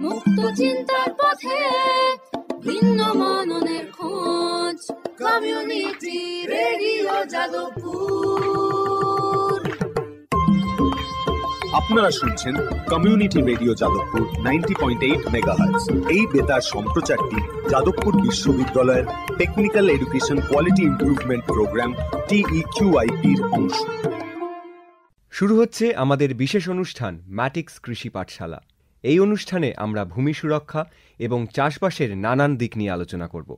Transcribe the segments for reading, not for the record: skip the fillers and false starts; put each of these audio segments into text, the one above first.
মুক্ত চিন্তার পথে ভিন্ন মননের খোঁজ, কমিউনিটি রেডিও যাদবপুর। আপনারা শুনছেন কমিউনিটি রেডিও যাদবপুর 90.8 মেগাহার্টজ। এই বেতার সম্প্রচারটি যাদবপুর বিশ্ববিদ্যালয়ের technical education quality improvement programme TEQIP-র অংশ। শুরু হচ্ছে আমাদের বিশেষ অনুষ্ঠান ম্যাটিক্স কৃষি পাঠশালা। এই অনুষ্ঠানে আমরা ভূমি সুরক্ষা এবং চাষবাসের নানান দিক নিয়ে আলোচনা করব।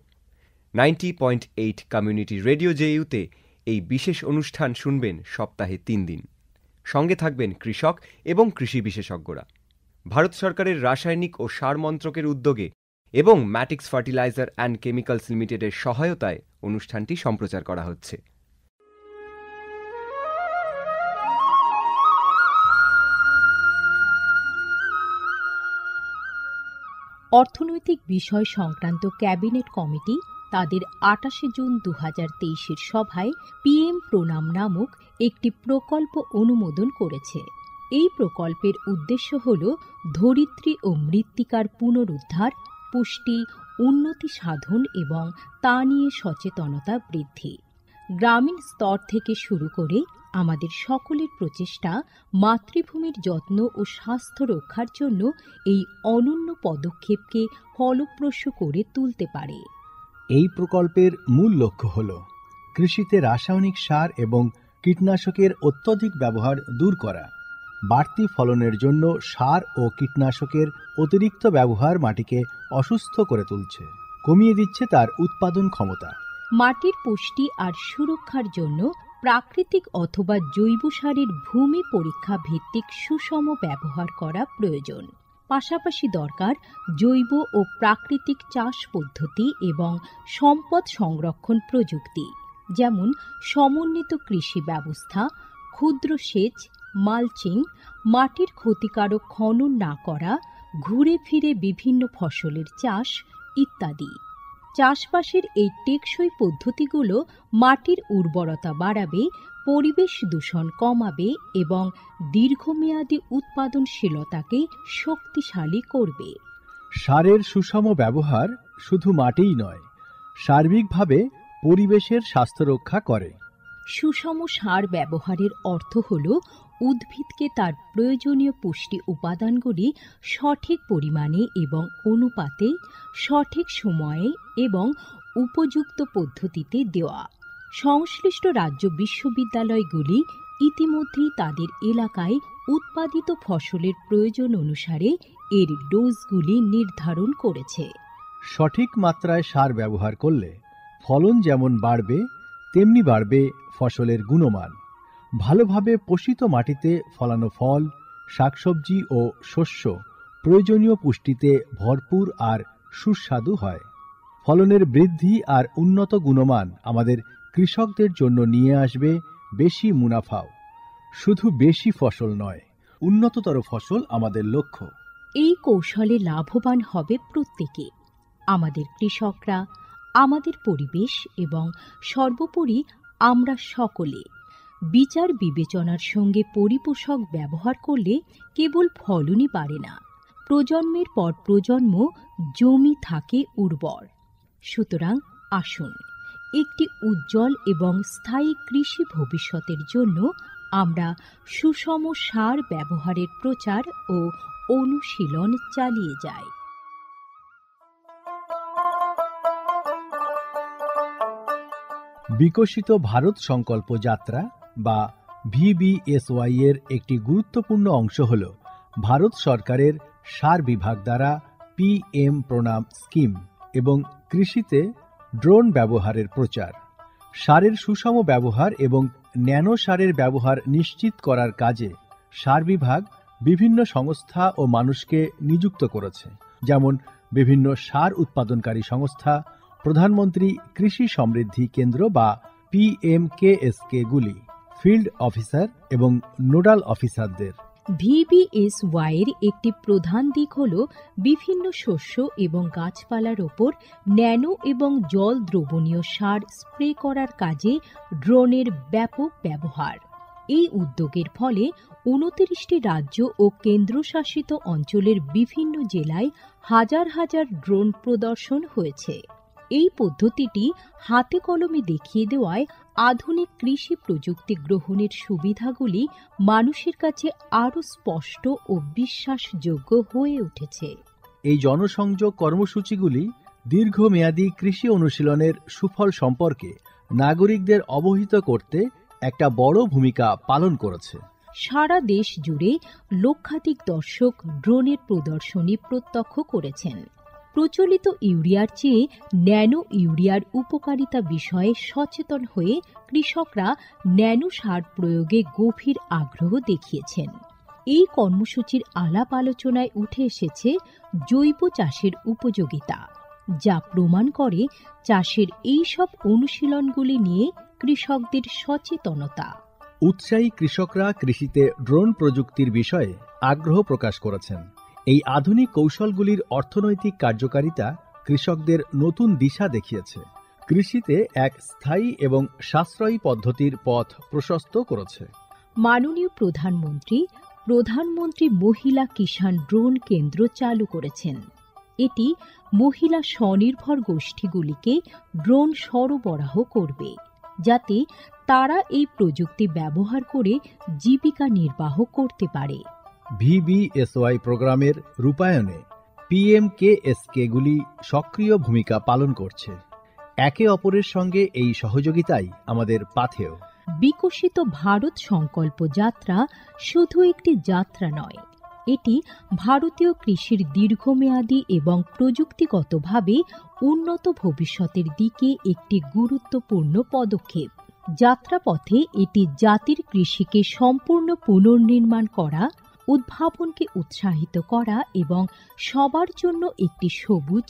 90.8 কমিউনিটি রেডিও জেইউতে এই বিশেষ অনুষ্ঠান শুনবেন সপ্তাহে 3 দিন। সঙ্গে থাকবেন কৃষক এবং কৃষি বিশেষজ্ঞরা। ভারত সরকারের রাসায়নিক ও সার মন্ত্রকের উদ্যোগে এবং ম্যাটিক্স ফার্টিলাইজার অ্যান্ড কেমিক্যালস লিমিটেডের সহায়তায় অনুষ্ঠানটি সম্প্রচার করা হচ্ছে। অর্থনৈতিক বিষয় সংক্রান্ত ক্যাবিনেট কমিটি তাদের 28 জুন 2023 সভায় পিএম প্রণাম নামক একটি প্রকল্প অনুমোদন করেছে। এই প্রকল্পের উদ্দেশ্য হল ধরিত্রী ও মৃত্তিকার পুনরুদ্ধার, পুষ্টি, উন্নতি সাধন এবং তা নিয়ে সচেতনতা বৃদ্ধি। গ্রামীণ স্তর থেকে শুরু করে আমাদের সকলের প্রচেষ্টা মাতৃভূমির যত্ন ও স্বাস্থ্য রক্ষার জন্য এই অনন্য পদক্ষেপকে ফলপ্রসূ করে তুলতে পারে। এই প্রকল্পের মূল লক্ষ্য হল কৃষিতে রাসায়নিক সার এবং কীটনাশকের অত্যধিক ব্যবহার দূর করা। বাড়তি ফলনের জন্য সার ও কীটনাশকের অতিরিক্ত ব্যবহার মাটিকে অসুস্থ করে তুলছে, কমিয়ে দিচ্ছে তার উৎপাদন ক্ষমতা। মাটির পুষ্টি আর সুরক্ষার জন্য প্রাকৃতিক অথবা জৈব সারের ভূমি পরীক্ষা ভিত্তিক সুষম ব্যবহার করা প্রয়োজন। পাশাপাশি দরকার জৈব ও প্রাকৃতিক চাষ পদ্ধতি এবং সম্পদ সংরক্ষণ প্রযুক্তি, যেমন সমন্বিত কৃষি ব্যবস্থা, ক্ষুদ্র সেচ, মালচিং, মাটির ক্ষতিকারক খনন না করা, ঘুরে ফিরে বিভিন্ন ফসলের চাষ ইত্যাদি। চাষবাসের এই টেকসই পদ্ধতিগুলো মাটির উর্বরতা বাড়াবে, পরিবেশ দূষণ কমাবে এবং দীর্ঘমেয়াদী উৎপাদনশীলতাকে শক্তিশালী করবে। সারের সুষম ব্যবহার শুধু মাটিই নয়, সার্বিকভাবে পরিবেশের স্বাস্থ্য রক্ষা করে। সুষম সার ব্যবহারের অর্থ হল উদ্ভিদকে তার প্রয়োজনীয় পুষ্টি উপাদানগুলি সঠিক পরিমাণে এবং অনুপাতে, সঠিক সময়ে এবং উপযুক্ত পদ্ধতিতে দেওয়া। সংশ্লিষ্ট রাজ্য বিশ্ববিদ্যালয়গুলি ইতিমধ্যেই তাদের এলাকায় উৎপাদিত ফসলের প্রয়োজন অনুসারে এর ডোজগুলি নির্ধারণ করেছে। সঠিক মাত্রায় সার ব্যবহার করলে ফলন যেমন বাড়বে, তেমনি বাড়বে ফসলের গুণমান। ভালোভাবে পোষিত মাটিতে ফলানো ফল, শাকসবজি ও শস্য প্রয়োজনীয় পুষ্টিতে ভরপুর আর সুস্বাদু হয়। ফলনের বৃদ্ধি আর উন্নত গুণমান আমাদের কৃষকদের জন্য নিয়ে আসবে বেশি মুনাফাও। শুধু বেশি ফসল নয়, উন্নততর ফসল আমাদের লক্ষ্য। এই কৌশলে লাভবান হবে প্রত্যেকে, আমাদের কৃষকরা, আমাদের পরিবেশ এবং সর্বোপরি আমরা সকলে। বিচার বিবেচনার সঙ্গে পরিপোষক ব্যবহার করলে কেবল ফলনই বাড়ে না, প্রজন্মের পর প্রজন্ম জমি থাকে উর্বর। সুতরাং আসুন, একটি উজ্জ্বল এবং স্থায়ী কৃষি ভবিষ্যতের জন্য আমরা সুষম সার ব্যবহারের প্রচার ও অনুশীলন চালিয়ে যাই। বিকশিত ভারত সংকল্প যাত্রা বা VBSY এর একটি গুরুত্বপূর্ণ অংশ হল ভারত সরকারের সার বিভাগ দ্বারা PM প্রণাম স্কিম এবং কৃষিতে ড্রোন ব্যবহারের প্রচার। সারের সুষম ব্যবহার এবং ন্যানো সারের ব্যবহার নিশ্চিত করার কাজে সার বিভাগ বিভিন্ন সংস্থা ও মানুষকে নিযুক্ত করেছে, যেমন বিভিন্ন সার উৎপাদনকারী সংস্থা, প্রধানমন্ত্রী কৃষি সমৃদ্ধি কেন্দ্র বা PMKSK গুলি, ফিল্ড অফিসার এবং নোডাল অফিসারদের। VBSY এর একটি প্রধান দিক হল বিভিন্ন শস্য এবং গাছপালার ওপর ন্যানো এবং জল দ্রবণীয় সার স্প্রে করার কাজে ড্রোনের ব্যাপক ব্যবহার। এই উদ্যোগের ফলে 29টি রাজ্য ও কেন্দ্রশাসিত অঞ্চলের বিভিন্ন জেলায় হাজার হাজার ড্রোন প্রদর্শন হয়েছে। এই পদ্ধতিটি হাতে কলমে দেখিয়ে দেওয়ায় আধুনিক কৃষি প্রযুক্তি গ্রহণের সুবিধাগুলি মানুষের কাছে আরও স্পষ্ট ও বিশ্বাসযোগ্য হয়ে উঠেছে। এই জনসংযোগ কর্মসূচিগুলি দীর্ঘমেয়াদী কৃষি অনুশীলনের সুফল সম্পর্কে নাগরিকদের অবহিত করতে একটা বড় ভূমিকা পালন করেছে। সারা দেশ জুড়ে লক্ষাধিক দর্শক ড্রোনের প্রদর্শনী প্রত্যক্ষ করেছেন। প্রচলিত ইউরিয়ার চেয়ে ন্যানো ইউরিয়ার উপকারিতা বিষয়ে সচেতন হয়ে কৃষকরা ন্যানো সার প্রয়োগে গভীর আগ্রহ দেখিয়েছেন। এই কর্মসূচির আলাপ আলোচনায় উঠে এসেছে জৈব চাষের উপযোগিতা, যা প্রমাণ করে চাষের এই সব অনুশীলনগুলি নিয়ে কৃষকদের সচেতনতা। উৎসাহী কৃষকরা কৃষিতে ড্রোন প্রযুক্তির বিষয়ে আগ্রহ প্রকাশ করেছেন। এই আধুনিক কৌশলগুলির অর্থনৈতিক কার্যকারিতা কৃষকদের নতুন দিশা দেখিয়েছে, কৃষিতে এক স্থায়ী এবং সাশ্রয়ী পদ্ধতির পথ প্রশস্ত করেছে। মাননীয় প্রধানমন্ত্রী মহিলা কিষাণ ড্রোন কেন্দ্র চালু করেছেন। এটি মহিলা স্বনির্ভর গোষ্ঠীগুলিকে ড্রোন সরবরাহ করবে, যাতে তারা এই প্রযুক্তি ব্যবহার করে জীবিকা নির্বাহ করতে পারে। VBSY প্রোগ্রামের রূপায়ণে PMKSKগুলি সক্রিয় ভূমিকা পালন করছে। একে অপরের সঙ্গে এই সহযোগিতাই আমাদের পাথেয়। বিকশিত ভারত সংকল্প যাত্রা শুধু একটি যাত্রা নয়, এটি ভারতীয় কৃষির দীর্ঘমেয়াদী এবং প্রযুক্তিগতভাবে উন্নত ভবিষ্যতের দিকে একটি গুরুত্বপূর্ণ পদক্ষেপ। যাত্রাপথে এটি জাতির কৃষিকে সম্পূর্ণ পুনর্নির্মাণ করা, উদ্ভাবনকে উৎসাহিত করা এবং সবার জন্য একটি সবুজ,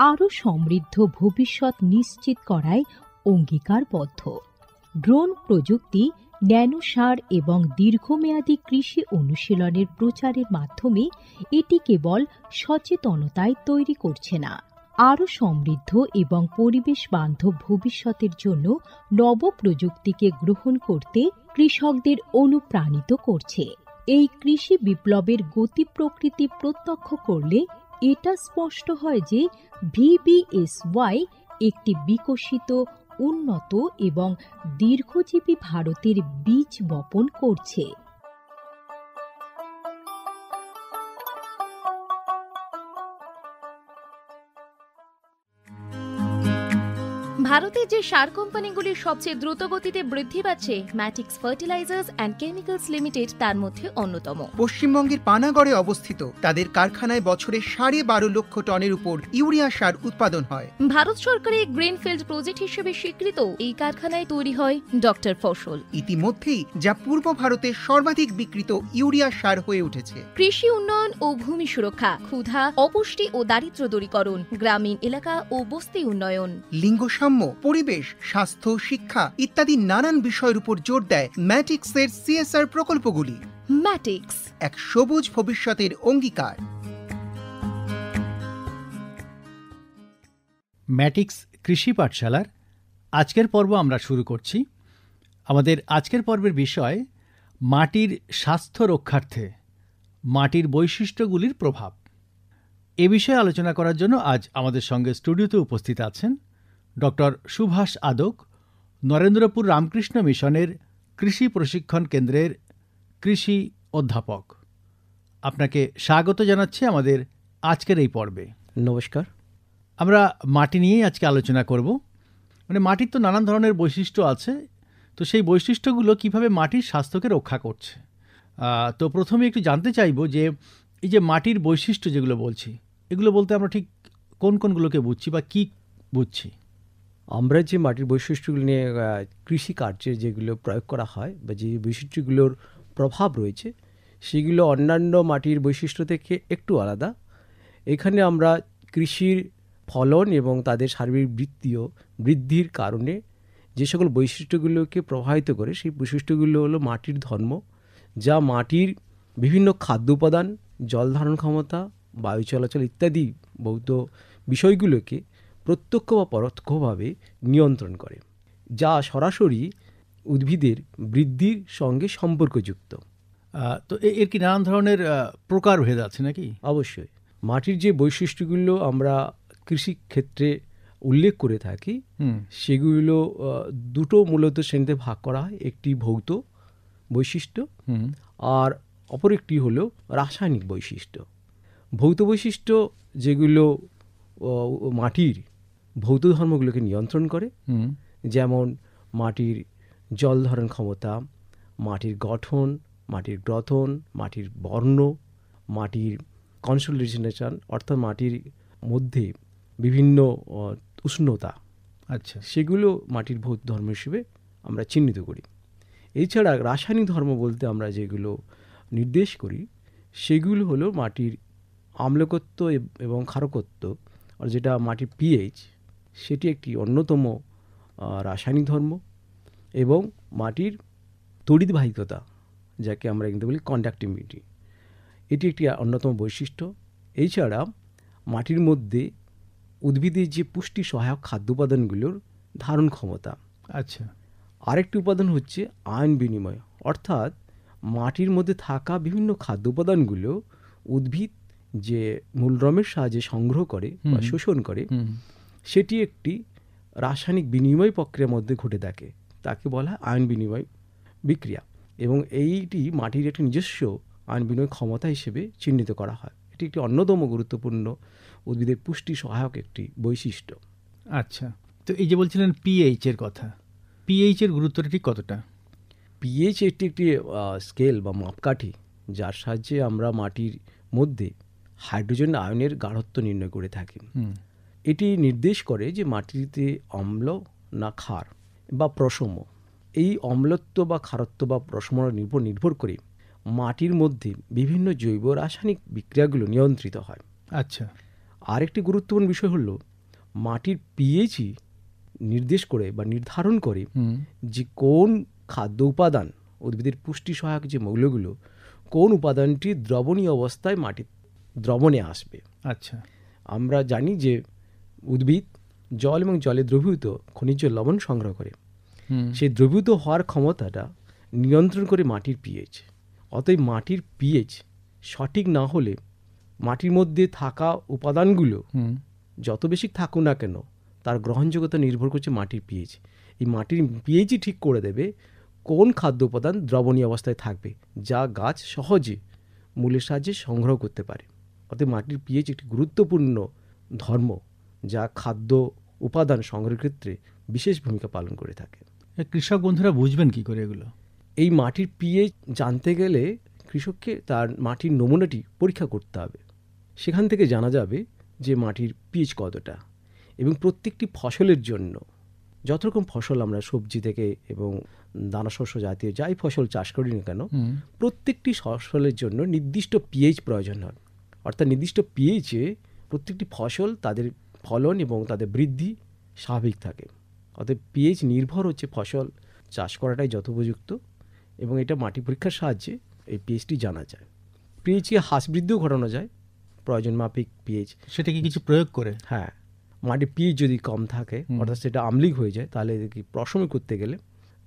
আরও সমৃদ্ধ ভবিষ্যৎ নিশ্চিত করায় অঙ্গীকারবদ্ধ। ড্রোন প্রযুক্তি, ন্যানো সার এবং দীর্ঘমেয়াদী কৃষি অনুশীলনের প্রচারের মাধ্যমে এটি কেবল সচেতনতায় তৈরি করছে না, আরও সমৃদ্ধ এবং পরিবেশ বান্ধব ভবিষ্যতের জন্য নব প্রযুক্তিকে গ্রহণ করতে কৃষকদের অনুপ্রাণিত করছে। এই কৃষি বিপ্লবের গতি প্রকৃতি প্রত্যক্ষ করলে এটা স্পষ্ট হয় যে VBSY একটি বিকশিত, উন্নত এবং দীর্ঘজীবী ভারতের বীজ বপন করছে। ভারতে যে সার কোম্পানিগুলির সবচেয়ে দ্রুত গতিতে বৃদ্ধি পাচ্ছে, ম্যাটিক্স ফার্টিলাইজার্স অ্যান্ড কেমিক্যালস লিমিটেড তার মধ্যে অন্যতম। পশ্চিমবঙ্গের পানাগড়ে অবস্থিত তাদের কারখানায় বছরে 12.5 লক্ষ টনের উপর ইউরিয়া সার উৎপাদন হয়। ভারত সরকারের গ্রিনফিল্ড প্রজেক্ট হিসেবে স্বীকৃত এই কারখানায় তৈরি হয় ডক্টর ফসল। ইতিমধ্যেই যা পূর্ব ভারতের সর্বাধিক বিক্রিত ইউরিয়া সার হয়ে উঠেছে। কৃষি উন্নয়ন ও ভূমি সুরক্ষা, ক্ষুধা, অপুষ্টি ও দারিদ্র্য দূরীকরণ, গ্রামীণ এলাকা ও বস্তি উন্নয়ন, লিঙ্গ পরিবেশ, স্বাস্থ্য, শিক্ষা ইত্যাদি নানান বিষয়ের উপর জোর দেয় ম্যাটিক্সের CSR প্রকল্পগুলি। ম্যাটিক্স এক সবুজ ভবিষ্যতের অঙ্গীকার। ম্যাটিক্স কৃষি পাঠশালার আজকের পর্ব আমরা শুরু করছি। আমাদের আজকের পর্বের বিষয় মাটির স্বাস্থ্য রক্ষার্থে মাটির বৈশিষ্ট্যগুলির প্রভাব। এ বিষয়ে আলোচনা করার জন্য আজ আমাদের সঙ্গে স্টুডিওতে উপস্থিত আছেন ডক্টর সুভাষ আদক, নরেন্দ্রপুর রামকৃষ্ণ মিশনের কৃষি প্রশিক্ষণ কেন্দ্রের কৃষি অধ্যাপক। আপনাকে স্বাগত জানাচ্ছি আমাদের আজকের এই পর্বে। নমস্কার। আমরা মাটি নিয়েই আজকে আলোচনা করব। মাটির তো নানান ধরনের বৈশিষ্ট্য আছে, তো সেই বৈশিষ্ট্যগুলো কিভাবে মাটির স্বাস্থ্যকে রক্ষা করছে। তো প্রথমে একটু জানতে চাইব যে এই যে মাটির বৈশিষ্ট্য যেগুলো বলছি, এগুলো বলতে আমরা ঠিক কোন কোনগুলোকে বুঝছি বা কি বুঝছি? আমরা যে মাটির বৈশিষ্ট্যগুলো নিয়ে কৃষিকার্যে যেগুলো প্রয়োগ করা হয় বা যে বৈশিষ্ট্যগুলোর প্রভাব রয়েছে, সেগুলো অন্যান্য মাটির বৈশিষ্ট্য থেকে একটু আলাদা। এখানে আমরা কৃষির ফলন এবং তাদের সার্বিক বৃদ্ধির কারণে যে সকল বৈশিষ্ট্যগুলোকে প্রভাবিত করে, সেই বৈশিষ্ট্যগুলো হলো মাটির ধর্ম, যা মাটির বিভিন্ন খাদ্য উপাদান, জল ধারণ ক্ষমতা, বায়ু চলাচল ইত্যাদি ভৌত বিষয়গুলোকে প্রত্যক্ষ বা পরোক্ষভাবে নিয়ন্ত্রণ করে, যা সরাসরি উদ্ভিদের বৃদ্ধির সঙ্গে সম্পর্কযুক্ত। তো এর কি নানান ধরনের প্রকারভেদ আছে নাকি? অবশ্যই মাটির যে বৈশিষ্ট্যগুলো আমরা কৃষি ক্ষেত্রে উল্লেখ করে থাকি সেগুলো দুটো মূলত শ্রেণীতে ভাগ করা হয়। একটি ভৌত বৈশিষ্ট্য আর অপর একটি হলো রাসায়নিক বৈশিষ্ট্য। ভৌত বৈশিষ্ট্য যেগুলো মাটির ভৌত ধর্মগুলোকে নিয়ন্ত্রণ করে, যেমন মাটির জল ধারণ ক্ষমতা, মাটির গঠন, মাটির গ্রথন, মাটির বর্ণ, মাটির কনসোলিডেশন অর্থাৎ মাটির মধ্যে বিভিন্ন উষ্ণতা, আচ্ছা, সেগুলো মাটির ভৌত ধর্ম হিসেবে আমরা চিহ্নিত করি। এছাড়া রাসায়নিক ধর্ম বলতে আমরা যেগুলো নির্দেশ করি সেগুলো হলো মাটির আম্লকত্ব এবং ক্ষারকত্ব, আর যেটা মাটির পিএইচ, সেটি একটি অন্যতম রাসায়নিক ধর্ম, এবং মাটির তড়িৎবাহিকতা, যাকে আমরা কিন্তু বলি কন্ডাক্টিভিটি, এটি একটি অন্যতম বৈশিষ্ট্য। এছাড়া মাটির মধ্যে উদ্ভিদের যে পুষ্টি সহায়ক খাদ্য উপাদানগুলোর ধারণ ক্ষমতা। আচ্ছা, আরেকটি উপাদান হচ্ছে আয়ন বিনিময়, অর্থাৎ মাটির মধ্যে থাকা বিভিন্ন খাদ্য উপাদানগুলো উদ্ভিদ যে মূলরমের সাহায্যে সংগ্রহ করে বা শোষণ করে, সেটি একটি রাসায়নিক বিনিময় প্রক্রিয়ার মধ্যে ঘটে থাকে, তাকে বলা হয় আয়ন বিনিময় বিক্রিয়া, এবং এইটি মাটির একটি নিজস্ব আয়ন বিনিময় ক্ষমতা হিসেবে চিহ্নিত করা হয়। এটি একটি অন্যতম গুরুত্বপূর্ণ উদ্ভিদের পুষ্টি সহায়ক একটি বৈশিষ্ট্য। আচ্ছা, তো এই যে বলছিলেন পিএইচ এর কথা, পিএইচ এর গুরুত্বটা ঠিক কতটা? পিএইচ একটি স্কেল বা মাপকাঠি, যার সাহায্যে আমরা মাটির মধ্যে হাইড্রোজেন আয়নের গাঢ়ত্ব নির্ণয় করে থাকি। এটি নির্দেশ করে যে মাটিতে অম্ল না ক্ষার বা প্রশম। এই অম্লত্ব বা ক্ষারত্ব বা প্রশমনের উপর নির্ভর করে মাটির মধ্যে বিভিন্ন জৈব রাসায়নিক বিক্রিয়াগুলো নিয়ন্ত্রিত হয়। আচ্ছা, আরেকটি গুরুত্বপূর্ণ বিষয় হলো মাটির পিএইচই নির্দেশ করে বা নির্ধারণ করে যে কোন খাদ্য উপাদান, উদ্ভিদের পুষ্টি সহায়ক যে মৌলগুলো, কোন উপাদানটি দ্রবণীয় অবস্থায় মাটির দ্রবণে আসবে। আচ্ছা, আমরা জানি যে উদ্ভিদ জল এবং জলে দ্রবীভূত খনিজ লবণ সংগ্রহ করে, সেই দ্রবীভূত হওয়ার ক্ষমতাটা নিয়ন্ত্রণ করে মাটির পিএইচ। অতএব মাটির পিএইচ সঠিক না হলে মাটির মধ্যে থাকা উপাদানগুলো যত বেশি থাকুক না কেন, তার গ্রহণযোগ্যতা নির্ভর করছে মাটির পিএইচ। এই মাটির পিএইচই ঠিক করে দেবে কোন খাদ্য উপাদান দ্রবণীয় অবস্থায় থাকবে, যা গাছ সহজে মূলের সাহায্যে সংগ্রহ করতে পারে। অতএব মাটির পিএইচ একটি গুরুত্বপূর্ণ ধর্ম, যা খাদ্য উপাদান সংগ্রহের ক্ষেত্রে বিশেষ ভূমিকা পালন করে থাকে। কৃষক বন্ধুরা বুঝবেন কি করে এগুলো? এই মাটির পিএইচ জানতে গেলে কৃষককে তার মাটির নমুনাটি পরীক্ষা করতে হবে। সেখান থেকে জানা যাবে যে মাটির পিএইচ কতটা, এবং প্রত্যেকটি ফসলের জন্য, যত রকম ফসল আমরা সবজি থেকে এবং দানাশস্য জাতীয় যাই ফসল চাষ করি না কেন, প্রত্যেকটি ফসলের জন্য নির্দিষ্ট পিএইচ প্রয়োজন হয়। অর্থাৎ নির্দিষ্ট পিএইচে প্রত্যেকটি ফসল তাদের ফলন এবং তাদের বৃদ্ধি স্বাভাবিক থাকে। অতএব পিএইচ নির্ভর হচ্ছে ফসল চাষ করাটাই যথোপযুক্ত, এবং এটা মাটি পরীক্ষার সাহায্যে এই পিএইচটি জানা যায়। পিএইচকে হ্রাস বৃদ্ধিও ঘটানো যায় প্রয়োজন মাফিক পিএইচ। সেটা কি কিছু প্রয়োগ করে? হ্যাঁ, মাটির পিএইচ যদি কম থাকে, অর্থাৎ সেটা আম্লিক হয়ে যায়, তাহলে কি প্রশম করতে গেলে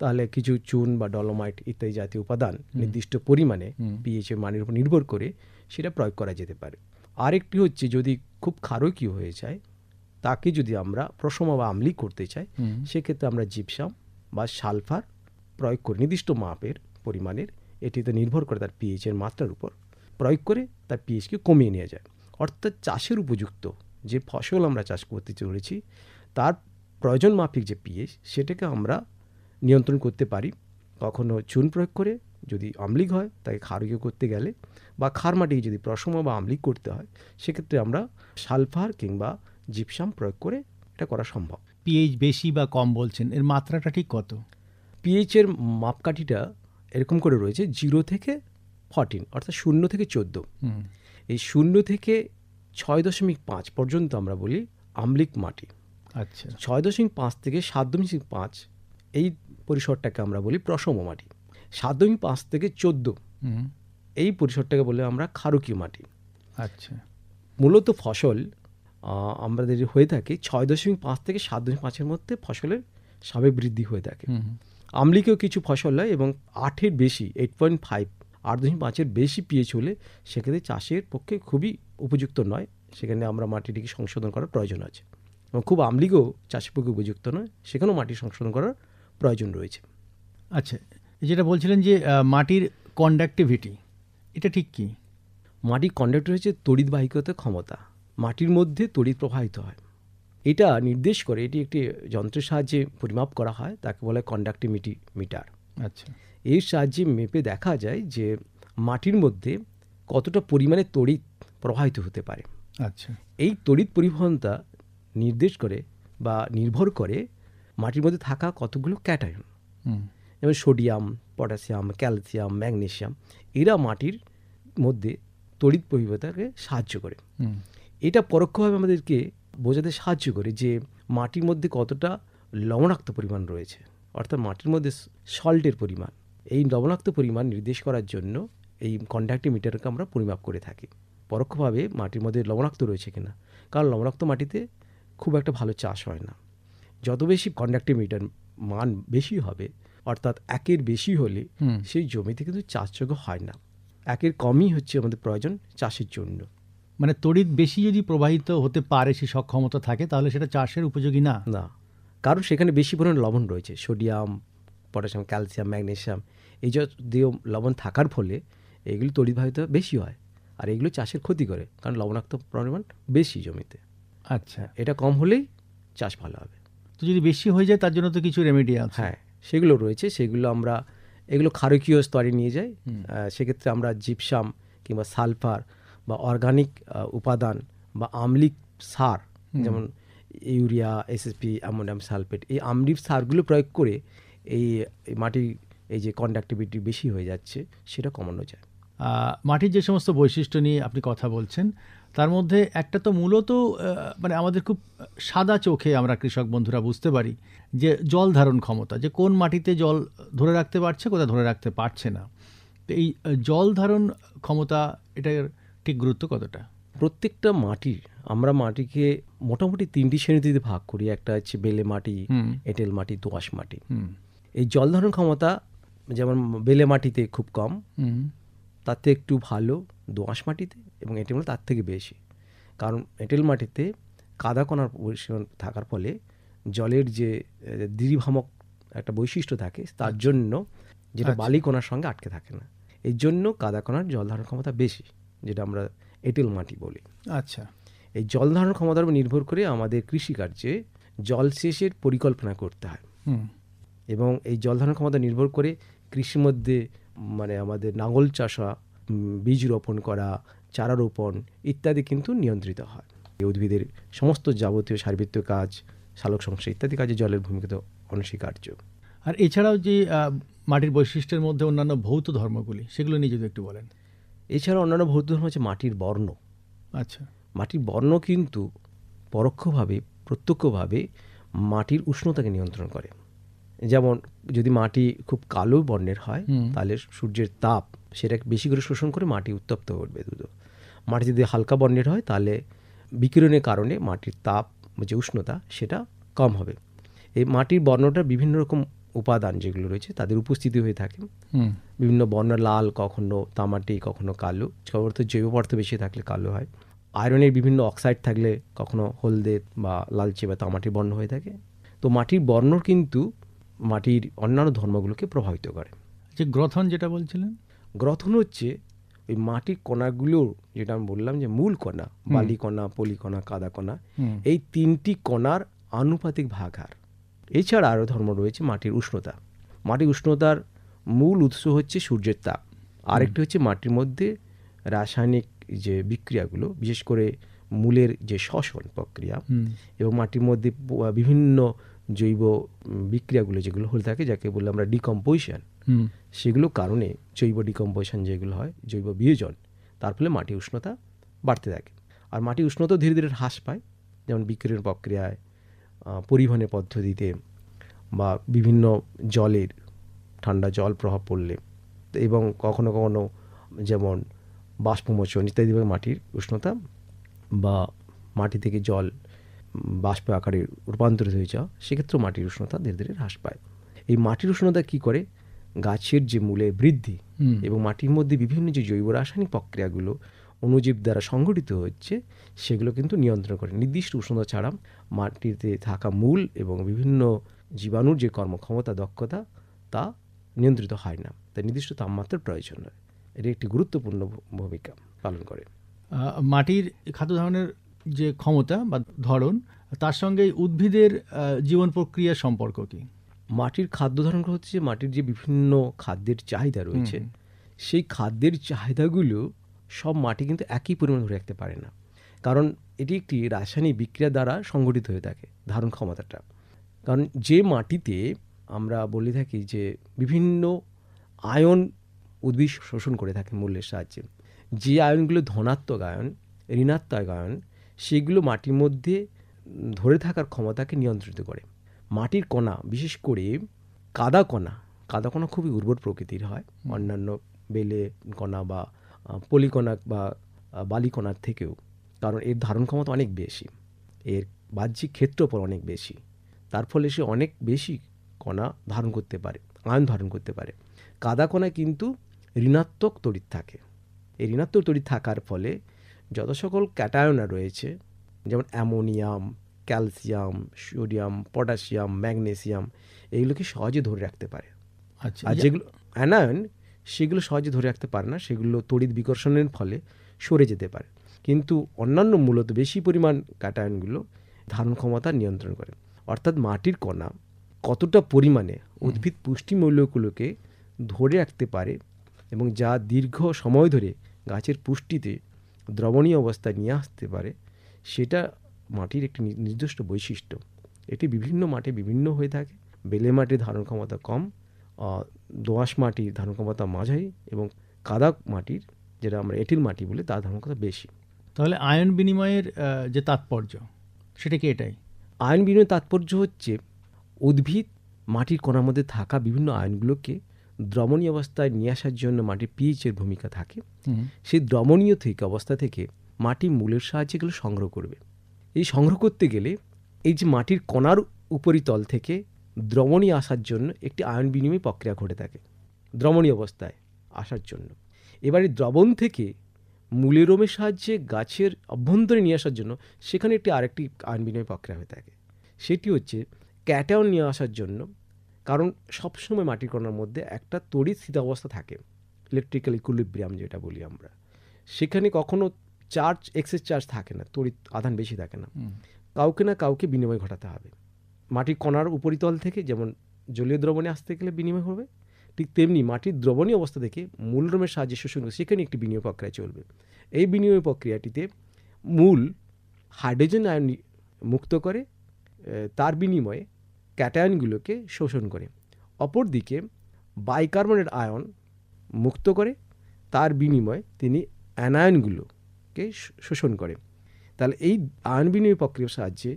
তাহলে কিছু চুন বা ডলোমাইট ইত্যাদি জাতীয় উপাদান নির্দিষ্ট পরিমাণে পিএইচের মানের উপর নির্ভর করে সেটা প্রয়োগ করা যেতে পারে। আরেকটি হচ্ছে যদি খুব ক্ষারকীয় হয়ে যায়, তাকে যদি আমরা প্রশম বা আম্লিক করতে চাই, সেক্ষেত্রে আমরা জিপসাম বা সালফার প্রয়োগ করে নির্দিষ্ট মাপের পরিমাণের, এটিতে নির্ভর করে তার পিএইচের মাত্রার উপর প্রয়োগ করে তার পিএইচকে কমিয়ে নেওয়া যায়। অর্থাৎ চাষের উপযুক্ত যে ফসল আমরা চাষ করতে চলেছি তার প্রয়োজন মাফিক যে পিএইচ, সেটাকে আমরা নিয়ন্ত্রণ করতে পারি। কখনো চুন প্রয়োগ করে, যদি আম্লিক হয় তাকে ক্ষারকীয় করতে গেলে, বা ক্ষার মাটিকে যদি প্রশম বা আম্লিক করতে হয়, সেক্ষেত্রে আমরা সালফার কিংবা জিপসাম প্রয়োগ করে এটা করা সম্ভব। পিএইচ বেশি বা কম বলছেন, এর মাত্রাটা ঠিক কত? পিএইচের মাপকাঠিটা এরকম করে রয়েছে 0 থেকে 14, অর্থাৎ 0 থেকে 14। এই 0 থেকে 6.5 পর্যন্ত আমরা বলি আম্লিক মাটি। আচ্ছা, 6.5 থেকে 7.5 এই পরিসরটাকে আমরা বলি প্রশম মাটি। 7.5 থেকে 14 এই পরিসরটাকে বলে আমরা ক্ষারকীয় মাটি। আচ্ছা, মূলত ফসল আমাদের হয়ে থাকে 6.5 থেকে 7.5-এর মধ্যে ফসলের স্বাভাবিক বৃদ্ধি হয়ে থাকে। আম্লিকেও কিছু ফসল হয় এবং 8-এর বেশি 8.5 8.5-এর বেশি পিএইচ হলে সেক্ষেত্রে চাষের পক্ষে খুবই উপযুক্ত নয়, সেখানে আমরা মাটিটিকে সংশোধন করার প্রয়োজন আছে। এবং খুব আম্লিকও চাষের পক্ষে উপযুক্ত নয়, সেখানেও মাটি সংশোধন করার প্রয়োজন রয়েছে। আচ্ছা, যেটা বলছিলেন যে মাটির কন্ডাক্টিভিটি, এটা ঠিক কি? মাটির কন্ডাক্টর হচ্ছে তড়িৎবাহিকতার ক্ষমতা, মাটির মধ্যে তড়িৎ প্রবাহিত হয়, এটা নির্দেশ করে। এটি একটি যন্ত্রের সাহায্যে পরিমাপ করা হয়, তাকে বলে কন্ডাক্টিভিটি মিটার। আচ্ছা, এর সাহায্যে মেপে দেখা যায় যে মাটির মধ্যে কতটা পরিমাণে তড়িৎ প্রবাহিত হতে পারে। আচ্ছা, এই তড়িৎ পরিবহনটা নির্দেশ করে বা নির্ভর করে মাটির মধ্যে থাকা কতগুলো ক্যাটায়ন, যেমন সোডিয়াম, পটাশিয়াম, ক্যালসিয়াম, ম্যাগনেসিয়াম, এরা মাটির মধ্যে তড়িৎ পরিবহনটাকে সাহায্য করে। এটা পরোক্ষভাবে আমাদেরকে বোঝাতে সাহায্য করে যে মাটির মধ্যে কতটা লবণাক্ত পরিমাণ রয়েছে, অর্থাৎ মাটির মধ্যে সল্টের পরিমাণ। এই লবণাক্ত পরিমাণ নির্দেশ করার জন্য এই কন্ডাক্টিমিটারকে আমরা পরিমাপ করে থাকি। পরোক্ষভাবে মাটির মধ্যে লবণাক্ত রয়েছে কিনা, কারণ লবণাক্ত মাটিতে খুব একটা ভালো চাষ হয় না। যত বেশি কন্ডাক্টিমিটার মান বেশি হবে, অর্থাৎ 1-এর বেশি হলে সেই জমিতে কিন্তু চাষযোগ্য হয় না। 1-এর কমই হচ্ছে আমাদের প্রয়োজন চাষের জন্য। মানে তড়িৎ বেশি যদি প্রবাহিত হতে পারে, সেই সক্ষমতা থাকে, তাহলে সেটা চাষের উপযোগী না। না, কারণ সেখানে বেশি পরিমাণ লবণ রয়েছে, সোডিয়াম, পটাশিয়াম, ক্যালসিয়াম, ম্যাগনেসিয়াম, এই জাতীয় লবণ থাকার ফলে এগুলো তড়িৎবাহিত বেশি হয়, আর এগুলো চাষের ক্ষতি করে, কারণ লবণাক্ত পরিমাণ বেশি জমিতে। আচ্ছা, এটা কম হলেই চাষ ভালো হবে। তো যদি বেশি হয়ে যায় তার জন্য তো কিছু রেমেডি আছে। হ্যাঁ, সেগুলো রয়েছে, সেগুলো আমরা এগুলো ক্ষারকীয় স্তরে নিয়ে যাই। সেক্ষেত্রে আমরা জিপসাম কিংবা সালফার বা অর্গানিক উপাদান বা আম্লিক সার, যেমন ইউরিয়া, এসএসপি, অ্যামোনিয়াম সালফেট, এই আম্লিক সারগুলো প্রয়োগ করে এই মাটির এই যে কন্ডাক্টিভিটি বেশি হয়ে যাচ্ছে সেটা কমানো যায়। মাটির যে সমস্ত বৈশিষ্ট্য নিয়ে আপনি কথা বলছেন, তার মধ্যে একটা তো মূলত মানে আমাদের খুব সাদা চোখে আমরা কৃষক বন্ধুরা বুঝতে পারি যে জল ধারণ ক্ষমতা, যে কোন মাটিতে জল ধরে রাখতে পারছে, কোথায় ধরে রাখতে পারছে না। তো এই জল ধারণ ক্ষমতা, এটার ঠিক গুরুত্ব কতটা? প্রত্যেকটা মাটির, আমরা মাটিকে মোটামুটি 3টি শ্রেণীতে ভাগ করি। একটা হচ্ছে বেলে মাটি, এঁটেল মাটি, দোআঁশ মাটি। এই জল ধারণ ক্ষমতা যেমন বেলে মাটিতে খুব কম, তার থেকে একটু ভালো দোআঁশ মাটিতে, এবং এঁটেল মাটি তার থেকে বেশি। কারণ এঁটেল মাটিতে কাদা কণার পরিমাণ থাকার ফলে জলের যে দ্বিভ্রামক একটা বৈশিষ্ট্য থাকে, তার জন্য যেটা বালি কণার সঙ্গে আটকে থাকে না, এই জন্য কাদা কণার জল ধারণ ক্ষমতা বেশি, যেটা আমরা এঁটেল মাটি বলি। আচ্ছা, এই জল ধারণ ক্ষমতার উপর নির্ভর করে আমাদের কৃষিকার্যে জলসেচের পরিকল্পনা করতে হয়, এবং এই জল ধারণ ক্ষমতা নির্ভর করে কৃষির মধ্যে মানে আমাদের লাঙল চাষা, বীজ রোপণ করা, চারা রোপণ ইত্যাদি কিন্তু নিয়ন্ত্রিত হয়। এই উদ্ভিদের সমস্ত যাবতীয় সারবৃত্তীয় কাজ, সালোক সংশ্লেষ ইত্যাদি কাজে জলের ভূমিকা তো অনস্বীকার্য। আর এছাড়াও যে মাটির বৈশিষ্ট্যের মধ্যে অন্যান্য ভৌত ধর্মগুলি, সেগুলো নিয়ে যদি একটু বলেন। এছাড়া অন্যান্য ভৌত ধর্ম হচ্ছে মাটির বর্ণ। আচ্ছা, মাটির বর্ণ কিন্তু পরোক্ষভাবে প্রত্যক্ষভাবে মাটির উষ্ণতাকে নিয়ন্ত্রণ করে। যেমন যদি মাটি খুব কালো বর্ণের হয়, তাহলে সূর্যের তাপ সেটাকে বেশি করে শোষণ করে মাটি উত্তপ্ত করবে দ্রুত। মাটি যদি হালকা বর্ণের হয়, তাহলে বিকিরণের কারণে মাটির তাপ, যে উষ্ণতা, সেটা কম হবে। এই মাটির বর্ণটার বিভিন্ন রকম উপাদান যেগুলো রয়েছে তাদের উপস্থিতি হয়ে থাকে। বিভিন্ন বর্ণ, লাল, কখনো তামাটে, কখনো কালো। জৈব পদার্থ বেশি থাকলে কালো হয়। আয়রনের বিভিন্ন অক্সাইড থাকলে কখনো হলদে বা লালচে বা তামাটে বর্ণ হয়ে থাকে। তো মাটির বর্ণ কিন্তু মাটির অন্যান্য ধর্মগুলোকে প্রভাবিত করে। যে গ্রথন যেটা বলছিলেন, গ্রথন হচ্ছে ওই মাটির কণাগুলোর, যেটা আমি বললাম যে মূল কণা, বালি কণা, পলি কণা, কাদা কণা, এই 3টি কণার আনুপাতিক ভাগহার। এছাড়া আরও ধর্ম রয়েছে মাটির উষ্ণতা। মাটির উষ্ণতার মূল উৎস হচ্ছে সূর্যের তাপ। আরেকটি হচ্ছে মাটির মধ্যে রাসায়নিক যে বিক্রিয়াগুলো, বিশেষ করে মূলের যে শ্বসন প্রক্রিয়া, এবং মাটির মধ্যে বিভিন্ন জৈব বিক্রিয়াগুলো যেগুলো হয়ে থাকে, যাকে বললে আমরা ডিকম্পোজিশন, সেগুলো কারণে জৈব ডিকম্পোজিশন যেগুলো হয়, জৈব বিয়োজন, তার ফলে মাটির উষ্ণতা বাড়তে থাকে। আর মাটির উষ্ণতা ধীরে ধীরে হ্রাস পায়, যেমন বিক্রিয়ণ প্রক্রিয়ায়, পরিবহনের পদ্ধতিতে, বা বিভিন্ন জলের, ঠান্ডা জল প্রভাব পড়লে, এবং কখনো কখনো যেমন বাষ্পমোচন ইত্যাদিভাবে মাটির উষ্ণতা বা মাটি থেকে জল বাষ্প আকারে রূপান্তরিত হয়ে যাওয়া, সেক্ষেত্রেও মাটির উষ্ণতা ধীরে ধীরে হ্রাস পায়। এই মাটির উষ্ণতা কী করে, গাছের যে মূলে বৃদ্ধি এবং মাটির মধ্যে বিভিন্ন যে জৈব রাসায়নিক প্রক্রিয়াগুলো অণুজীব দ্বারা সংঘটিত হচ্ছে সেগুলো কিন্তু নিয়ন্ত্রণ করে। নির্দিষ্ট উষ্ণতা ছাড়া মাটিতে থাকা মূল এবং বিভিন্ন জীবাণুর যে কর্মক্ষমতা দক্ষতা তা নিয়ন্ত্রিত হয় না, তাই নির্দিষ্ট তাপমাত্রার প্রয়োজন হয়। এটি একটি গুরুত্বপূর্ণ ভূমিকা পালন করে। মাটির খাদ্য ধারণের যে ক্ষমতা বা ধরন, তার সঙ্গে উদ্ভিদের জীবন প্রক্রিয়ার সম্পর্ক কি? মাটির খাদ্য ধারণ হচ্ছে মাটির যে বিভিন্ন খাদ্যের চাহিদা রয়েছে, সেই খাদ্যের চাহিদাগুলো সব মাটি কিন্তু একই পরিমাণ ধরে রাখতে পারে না, কারণ এটি একটি রাসায়নিক বিক্রিয়া দ্বারা সংগঠিত হয়ে থাকে ধারণ ক্ষমতাটা। কারণ যে মাটিতে আমরা বলে থাকি যে বিভিন্ন আয়ন উদ্ভিদ শোষণ করে থাকে মূলের সাহায্যে, যে আয়নগুলো ধনাত্মক আয়ন, ঋণাত্মক আয়ন, সেগুলো মাটির মধ্যে ধরে থাকার ক্ষমতাকে নিয়ন্ত্রিত করে। মাটির কণা, বিশেষ করে কাদা কণা খুবই উর্বর প্রকৃতির হয়, অন্যান্য বেলে কণা বা পলিকণা বা বালিকণার থেকেও, কারণ এর ধারণ ক্ষমতা অনেক বেশি, এর বাহ্যিক ক্ষেত্রফল অনেক বেশি, তার ফলে সে অনেক বেশি কণা ধারণ করতে পারে, আয়ন ধারণ করতে পারে। কাদা কণায় কিন্তু ঋণাত্মক তড়িৎ থাকে। এই ঋণাত্মক তড়িৎ থাকার ফলে যত সকল ক্যাটায়না রয়েছে, যেমন ammonium, calcium, sodium, potassium, magnesium, এইগুলোকে সহজে ধরে রাখতে পারে। আচ্ছা, আর যেগুলো অ্যানায়ন, সেগুলো সহজে ধরে রাখতে পারে না, সেগুলো তড়িৎ বিকর্ষণের ফলে সরে যেতে পারে। কিন্তু অন্যান্য মূলত বেশি পরিমাণ ক্যাটায়নগুলো ধারণ ক্ষমতা নিয়ন্ত্রণ করে। অর্থাৎ মাটির কণা কতটা পরিমাণে উদ্ভিদ পুষ্টি মৌলগুলোকে ধরে রাখতে পারে এবং যা দীর্ঘ সময় ধরে গাছের পুষ্টিতে দ্রবণীয় অবস্থায় নিয়ে আসতে পারে, সেটা মাটির একটি নির্দিষ্ট বৈশিষ্ট্য। এটি বিভিন্ন মাটি বিভিন্ন হয়ে থাকে। বেলে মাটির ধারণ ক্ষমতা কম, দোআঁশ মাটির ধারণ ক্ষমতা মাঝারি এবং কাদা মাটির, যেটা আমরা এঁটেল মাটি বলি, তার ধারণ ক্ষমতা বেশি। তাহলে আয়ন বিনিময়ের যে তাৎপর্য, সেটা কি এটাই? আয়ন বিনিময়ের তাৎপর্য হচ্ছে উদ্ভিদ মাটির কণার মধ্যে থাকা বিভিন্ন আয়নগুলোকে দ্রবণীয় অবস্থায় নিয়ে আসার জন্য মাটির পিএইচের ভূমিকা থাকে। সেই দ্রবণীয় অবস্থা থেকে মাটি মূলের সাহায্যে এগুলো সংগ্রহ করবে। এই সংগ্রহ করতে গেলে এই যে মাটির কণার উপরিতল থেকে দ্রবণীয় আসার জন্য একটি আয়ন বিনিময় প্রক্রিয়া ঘটে থাকে দ্রবণীয় অবস্থায় আসার জন্য। এবারে দ্রবণ থেকে মূলের রোমের সাহায্যে গাছের অভ্যন্তরে নিয়ে আসার জন্য সেখানে আরেকটি আয়ন বিনিময় প্রক্রিয়া হয়ে থাকে। সেটি হচ্ছে ক্যাটায়ন নিয়ে আসার জন্য, কারণ সবসময় মাটির কণার মধ্যে একটা তড়িৎ স্থিতাবস্থা থাকে, ইলেকট্রিক্যাল ইকুইলিব্রিয়াম যেটা বলি আমরা। সেখানে কখনো চার্জ, এক্সেস চার্জ থাকে না, তড়িৎ আধান বেশি থাকে না। কাউকে না কাউকে বিনিময় ঘটাতে হবে। মাটির কণার উপরিতল থেকে যেমন জলীয় দ্রবণে আসতে গেলে বিনিময় হবে, ঠিক তেমনি মাটির দ্রবণীয় অবস্থা থেকে মূল রোমের সাহায্যে শোষণ করে সেখানে একটি বিনিময় প্রক্রিয়া চলবে। এই বিনিময় প্রক্রিয়াটিতে মূল হাইড্রোজেন আয়ন মুক্ত করে, তার বিনিময়ে ক্যাটায়নগুলোকে শোষণ করে। অপরদিকে বাইকার্বনেট আয়ন মুক্ত করে, তার বিনিময়ে তিনি অ্যানায়নগুলোকে শোষণ করে। তাহলে এই আয়ন বিনিময় প্রক্রিয়ার সাহায্যে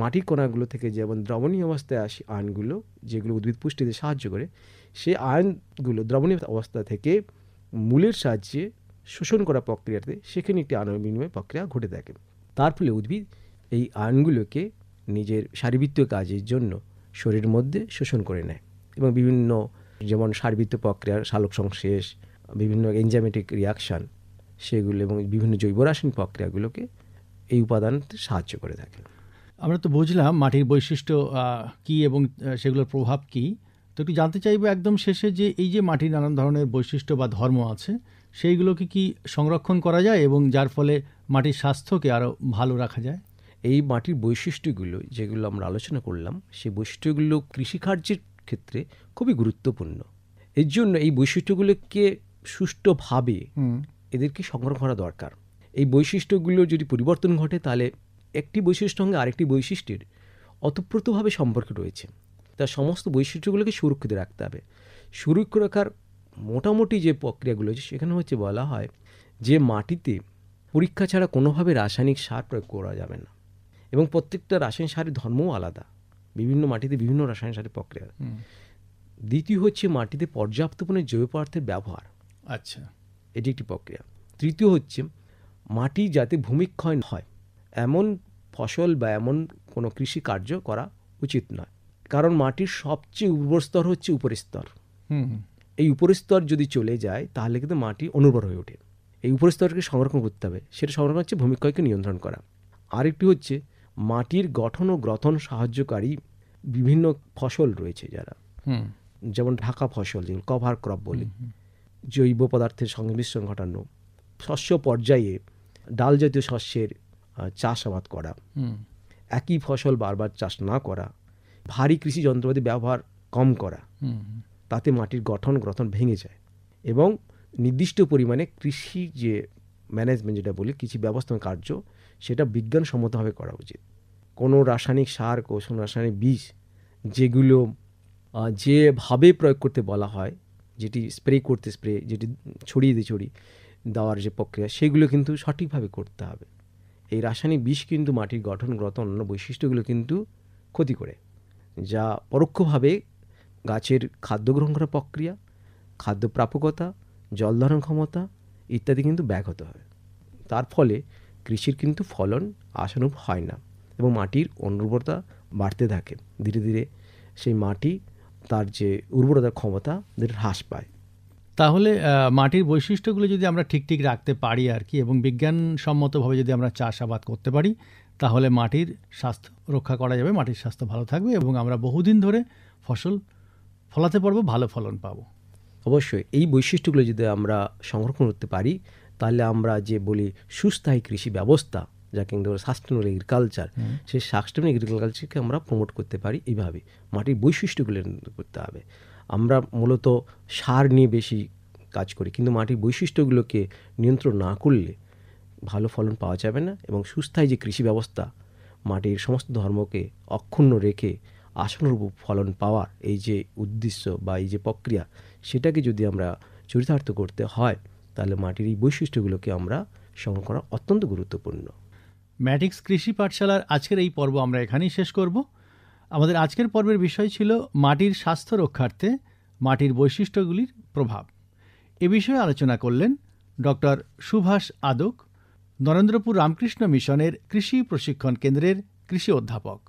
মাটির কণাগুলো থেকে যেমন দ্রবণীয় অবস্থায় আসে আয়নগুলো, যেগুলো উদ্ভিদ পুষ্টিতে সাহায্য করে, সেই আয়নগুলো দ্রবণীয় অবস্থা থেকে মূলের সাহায্যে শোষণ করা প্রক্রিয়াতে সেখানে একটি আয়ন বিনিময় প্রক্রিয়া ঘটে থাকে। তার ফলে উদ্ভিদ এই আয়নগুলোকে নিজের শারীরবৃত্তীয় কাজের জন্য শরীরের মধ্যে শোষণ করে নেয় এবং বিভিন্ন যেমন শারীরবৃত্তীয় প্রক্রিয়ার সালোক সংশ্লেষ, বিভিন্ন এনজাইমেটিক রিয়াকশান, সেগুলো এবং বিভিন্ন জৈব রাসায়নিক প্রক্রিয়াগুলোকে এই উপাদানতে সাহায্য করে থাকে। আমরা তো বুঝলাম মাটির বৈশিষ্ট্য কি এবং সেগুলোর প্রভাব কি। তো একটু জানতে চাইবো একদম শেষে যে এই যে মাটির নানান ধরনের বৈশিষ্ট্য বা ধর্ম আছে, সেইগুলোকে কি সংরক্ষণ করা যায় এবং যার ফলে মাটির স্বাস্থ্যকে আরও ভালো রাখা যায়? এই মাটির বৈশিষ্ট্যগুলো যেগুলো আমরা আলোচনা করলাম, সেই বৈশিষ্ট্যগুলো কৃষিকার্যের ক্ষেত্রে খুবই গুরুত্বপূর্ণ। এর জন্য এই বৈশিষ্ট্যগুলোকে সুষ্ঠুভাবে এদেরকে সংগ্রহ করা দরকার। এই বৈশিষ্ট্যগুলো যদি পরিবর্তন ঘটে, তাহলে একটি বৈশিষ্ট্যের সঙ্গে আরেকটি বৈশিষ্ট্যের অতপ্রতভাবে সম্পর্ক রয়েছে। তার সমস্ত বৈশিষ্ট্যগুলোকে সুরক্ষিত রাখতে হবে। সুরক্ষিত রাখার মোটামুটি যে প্রক্রিয়াগুলো আছে সেখানে হচ্ছে বলা হয় যে মাটিতে পরীক্ষা ছাড়া কোনোভাবে রাসায়নিক সার প্রয়োগ করা যাবে না, এবং প্রত্যেকটা রাসায়নিক সারের ধর্মও আলাদা। বিভিন্ন মাটিতে বিভিন্ন রাসায়নিক সারের প্রক্রিয়া। দ্বিতীয় হচ্ছে মাটিতে পর্যাপ্ত পরিমাণে জৈব পদার্থের ব্যবহার। আচ্ছা, এটি একটি প্রক্রিয়া। তৃতীয় হচ্ছে মাটি যাতে ভূমিক্ষয় হয় এমন ফসল বা এমন কোনো কৃষি কার্য করা উচিত নয়, কারণ মাটির সবচেয়ে উর্বর স্তর হচ্ছে উপরের স্তর। এই উপরের স্তর যদি চলে যায় তাহলে কিন্তু মাটি অনুর্বর হয়ে ওঠে। এই উপরের স্তরকে সংরক্ষণ করতে হবে, সেটা সংরক্ষণ হচ্ছে ভূমিক্ষয়কে নিয়ন্ত্রণ করা। আরেকটি হচ্ছে মাটির গঠন ও গ্রথন সাহায্যকারী বিভিন্ন ফসল রয়েছে যারা, যেমন ঢাকা ফসল, যেগুলো কভার ক্রপ বলি, জৈব পদার্থের সঙ্গে মিশ্রণ ঘটানো, শস্য পর্যায়ে ডাল জাতীয় শস্যের চাষাবাদ করা, একই ফসল বারবার চাষ না করা, ভারী কৃষি যন্ত্রপাতি ব্যবহার কম করা, তাতে মাটির গঠন গ্রথন ভেঙে যায়। এবং নির্দিষ্ট পরিমাণে কৃষি যে ম্যানেজমেন্ট যেটা বলি, কৃষি ব্যবস্থাপনা কার্য, সেটা বিজ্ঞানসম্মতভাবে করা উচিত। কোনো রাসায়নিক সার, কোনো রাসায়নিক বীজ যেগুলো যেভাবে প্রয়োগ করতে বলা হয়, যেটি স্প্রে করতে স্প্রে, যেটি ছড়িয়ে দেওয়ার যে প্রক্রিয়া, সেগুলো কিন্তু সঠিকভাবে করতে হবে। এই রাসায়নিক বিষ কিন্তু মাটির গঠন গ্রথন অন্যান্য বৈশিষ্ট্যগুলো কিন্তু ক্ষতি করে, যা পরোক্ষভাবে গাছের খাদ্য গ্রহণ করার প্রক্রিয়া, খাদ্য প্রাপকতা, জল ধারণ ক্ষমতা ইত্যাদি কিন্তু ব্যাহত হয়। তার ফলে কৃষির কিন্তু ফলন আশানুরূপ হয় না এবং মাটির অনুর্বরতা বাড়তে থাকে। ধীরে ধীরে সেই মাটি তার যে উর্বরতার ক্ষমতা হ্রাস পায়। তাহলে মাটির বৈশিষ্ট্যগুলো যদি আমরা ঠিক রাখতে পারি আর কি, এবং বিজ্ঞানসম্মতভাবে যদি আমরা চাষাবাদ করতে পারি, তাহলে মাটির স্বাস্থ্য রক্ষা করা যাবে, মাটির স্বাস্থ্য ভালো থাকবে এবং আমরা বহুদিন ধরে ফসল ফলাতে পারবো, ভালো ফলন পাবো। অবশ্যই এই বৈশিষ্ট্যগুলো যদি আমরা সংরক্ষণ করতে পারি, তাহলে আমরা যে বলি সুস্থায়ী কৃষি ব্যবস্থা, যাকে কিন্তু সাস্টেনেবল এগ্রিকালচার, সেই সাস্টেনেবল এগ্রিকালচারকে আমরা প্রমোট করতে পারি। এইভাবে মাটির বৈশিষ্ট্যগুলো করতে হবে। আমরা মূলত সার নিয়ে বেশি কাজ করি, কিন্তু মাটির বৈশিষ্ট্যগুলোকে নিয়ন্ত্রণ না করলে ভালো ফলন পাওয়া যাবে না। এবং সুস্থায়ী যে কৃষি ব্যবস্থা, মাটির সমস্ত ধর্মকে অক্ষুণ্ণ রেখে আশানুরূপ ফলন পাওয়ার এই যে উদ্দেশ্য বা এই যে প্রক্রিয়া, সেটাকে যদি আমরা চরিতার্থ করতে হয়, তাহলে মাটির এই বৈশিষ্ট্যগুলোকে আমরা সংরক্ষণ করা অত্যন্ত গুরুত্বপূর্ণ। ম্যাটিক্স কৃষি পাঠশালার আজকের এই পর্ব আমরা এখানেই শেষ করব। আমাদের আজকের পর্বের বিষয় ছিল মাটির স্বাস্থ্য রক্ষার্থে মাটির বৈশিষ্ট্যগুলির প্রভাব। এ বিষয়ে আলোচনা করলেন ডক্টর সুভাষ আদক, নরেন্দ্রপুর রামকৃষ্ণ মিশনের কৃষি প্রশিক্ষণ কেন্দ্রের কৃষি অধ্যাপক।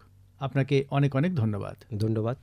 আপনাকে অনেক অনেক ধন্যবাদ। ধন্যবাদ।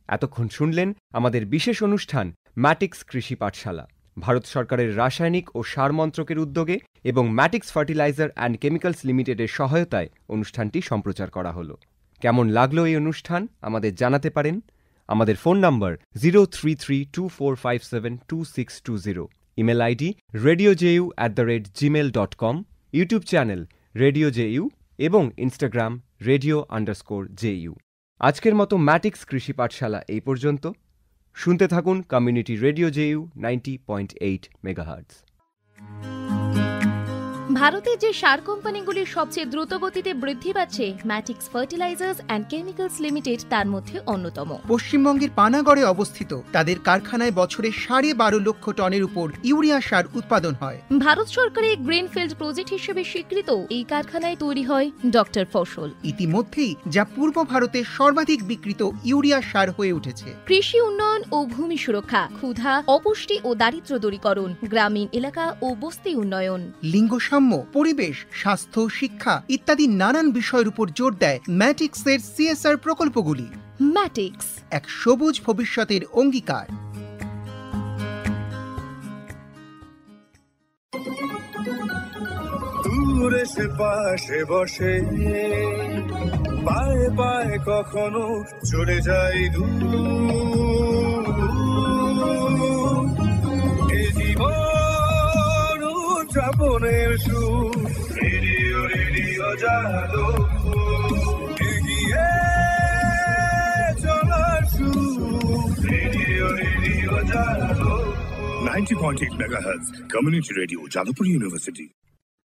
এতক্ষণ শুনলেন আমাদের বিশেষ অনুষ্ঠান ম্যাটিক্স কৃষি পাঠশালা, ভারত সরকারের রাসায়নিক ও সার মন্ত্রকের উদ্যোগে এবং ম্যাটিক্স ফার্টিলাইজার অ্যান্ড কেমিক্যালস লিমিটেডের সহায়তায় অনুষ্ঠানটি সম্প্রচার করা হলো। কেমন লাগলো এই অনুষ্ঠান আমাদের জানাতে পারেন। আমাদের ফোন নম্বর 0332457262, email ID radiojeu@gmail.com, YouTube channel radio JU এবং ইনস্টাগ্রাম radio_ju। আজকের মতো ম্যাটিক্স কৃষি পাঠশালা এই পর্যন্ত। শুনতে থাকুন কমিউনিটি রেডিও জেইউ 90.8 মেগাহার্টজ। ভারতে যে সার কোম্পানিগুলি সবচেয়ে দ্রুত গতিতে বৃদ্ধি পাচ্ছে, ম্যাটিক্স ফার্টিলাইজার্স অ্যান্ড কেমিক্যালস লিমিটেড তার মধ্যে অন্যতম। পশ্চিমবঙ্গের পানাগড়ে অবস্থিত তাদের কারখানায় বছরে 12.5 লক্ষ টনের উপর ইউরিয়া সার উৎপাদন হয়। ভারত সরকারের গ্রিনফিল্ড প্রজেক্ট হিসেবে স্বীকৃত এই কারখানায় তৈরি হয় ডক্টর ফসল। ইতিমধ্যেই যা পূর্ব ভারতের সর্বাধিক বিক্রিত ইউরিয়া সার হয়ে উঠেছে। কৃষি উন্নয়ন ও ভূমি সুরক্ষা, ক্ষুধা, অপুষ্টি ও দারিদ্র্য দূরীকরণ, গ্রামীণ এলাকা ও বস্তি উন্নয়ন, লিঙ্গ পরিবেশ, স্বাস্থ্য, শিক্ষা ইত্যাদি নানান বিষয়ের উপর জোর দেয় ম্যাটিক্সের সিএসআর প্রকল্পগুলি। ম্যাটিক্স এক সবুজ ভবিষ্যতের অঙ্গীকার। দূরে সে পাশে বসে, পায়ে পায়ে কখনো চলে যায় যাপনের সুর, রেডিও রেডিও যাদবপুর, এগিয়ে চলার সুর, radio radio Jadavpur. 90.8 megahertz community radio, Jadavpur university.